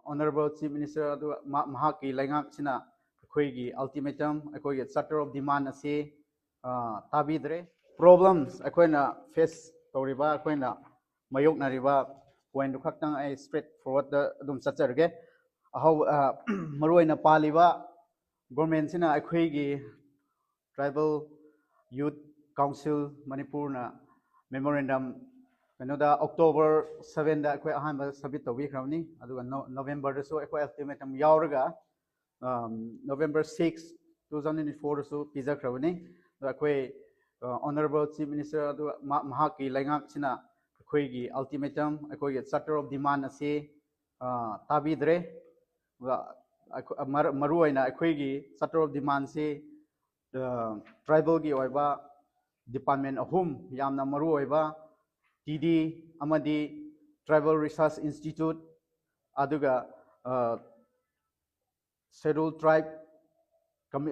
Honorable Chief Minister mahaki laingak sina akhoi ultimatum akhoi charter of demand ase tabidre problems akhoi na face toriba akhoi na mayok nariba point du khaktang ai straight forward da dum chacharge how maroi na paliba government sina akhoi tribal youth council manipur na memorandum kanoda October 7 da akhoi ahan submit to khrawni aduga November da so akhoi ultimatum yauraga November 6 2004 so pizza khrawni akhoi Honorable Chief Minister mahaki laingak sina akhoi ultimatum akhoi charter of demand ase tabidre maru aina akhoi charter of demand se tribal gi oiba department ahum yamna maru oiba TD amadi Tribal Research Institute aduga Scheduled Tribe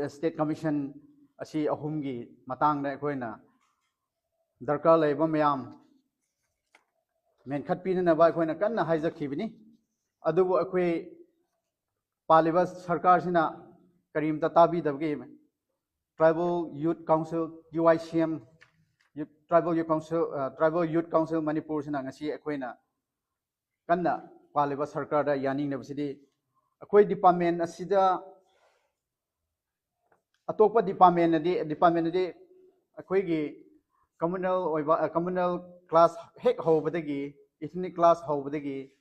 State Commission asi ahumgi matang na akhoi na darkar laiba mayam men khatpina na ba akhoi na kanna haijakhibini adubu akhoi paliba sarkar sina karim ta tabi dabge Tribal Youth Council UICM Tribal Youth Council Manipur sina ngasi akhoi na kanna paliba sarkar da yaning na bisidi akhoi department asida atopa department di akhoi gi communal class hek hobadagi ethnic class hobadagi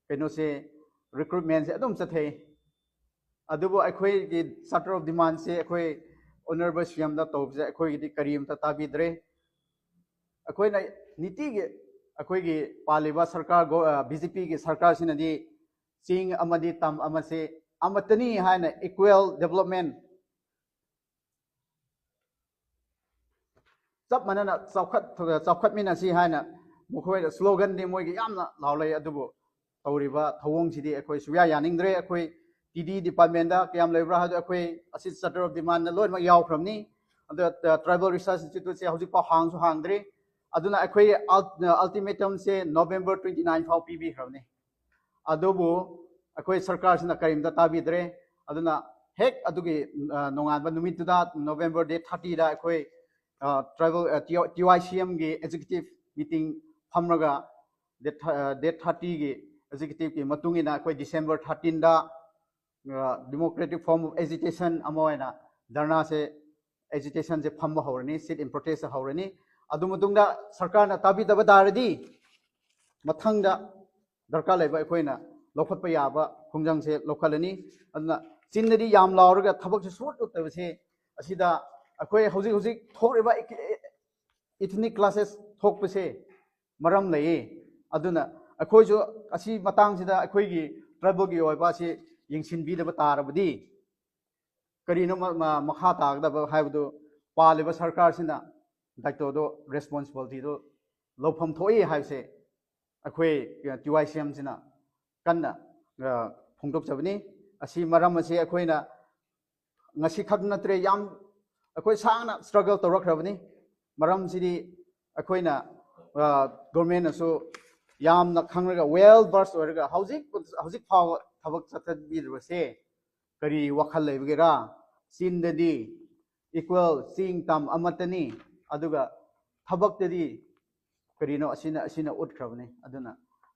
keno se recruitment se adum chathei adubo akhoi gi charter of demand se akhoi honorable CM da tobje akhoi gi karim ta tabidre akhoi na niti gi akhoi gi paliba sarkar BJP gi sarkar sina di ching amadi tam amase amatani haina equal development chap manana chawkhat mina si haina mukhoi slogan di moi gi yamna laulai adubo tauriba thawong sidi akhoi suya yaningdre akhoi TD department da kyam leibra hadu akhoi asi charter of demand na loi ma yaw khramni adu tribal research institute se hauji pa hang su hangdre aduna akhoi ultimatum se November 29 fau PB khramni adubu akhoi sarkar sina karim da tabidre aduna hek adugi nongan ba numit da November date 30 da akhoi tribal TYCM gi executive meeting phamraga date 30 gi executive ki matungina akhoi December 13 da democratic form of agitation amoina dharna se agitation se phamma horani sit in protest horani adu mutungda sarkar na tabi daba daradi mathangda darkar laiba akhoi na lokhatpa yaba khungjang se lokhalani aduna chinnadi yam lauraga thabak se sort uttaba se asida akhoi hauji thoriba ethnic classes thokpase maram lai aduna akhoi jo asi matang sida akhoi gi tribal gi oiba se yingsin bi daba tarabadi karino makha tagdaba haibdu paliba sarkar sina daito do responsibility do lofam thoi haibse akhoi TYCM sina kanna phongdok chabani asi maram ase akhoi na ngasi khak natre yam akhoi sangna struggle tawrakrabani maram sidi akhoi na government aso yamna khangraga well versed oiraga hauzik phaw thabak chathabirse kari wakhal leibgera sindadi equal sing tam amatani aduga thabaktadi karino asina utkrabani aduna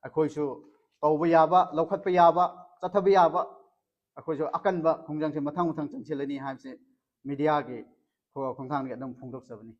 akhoi su tawba yaba lokhatpa yaba chathaba yaba akhoi su akanba khungjang se mathang changchilani haibse media ge khongthang ge adum phongdok chabani